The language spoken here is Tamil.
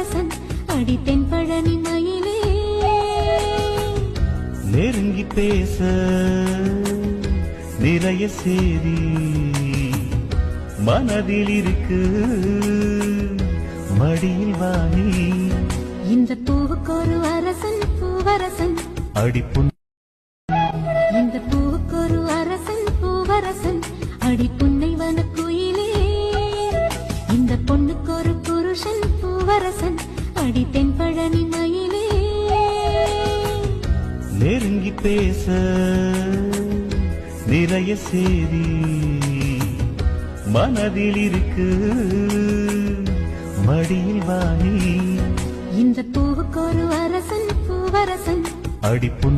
பூவரசன் அடி தென்பழனி மயிலே நெருங்கி பேச நிறைய சேரி மனதில் இருக்கு மடியில் வாணி இந்த பூவுக்கு ஒரு அரசன் பூவரசன் அடிப்புண் இந்த பூவுக்கு ஒரு அரசன் பூவரசன் அடி புன்னைவன குயிலே இந்த பொண்ணுக்கு ஒரு புருஷன் பூவரசன் அடி தென்பழனி மயிலே நெருங்கி பேச நிறைய சேரி மனதில் இருக்கு மடியில் வாணி இந்த பூவுக்கு ஒரு அரசன் பூவரசன் அடிப்புண்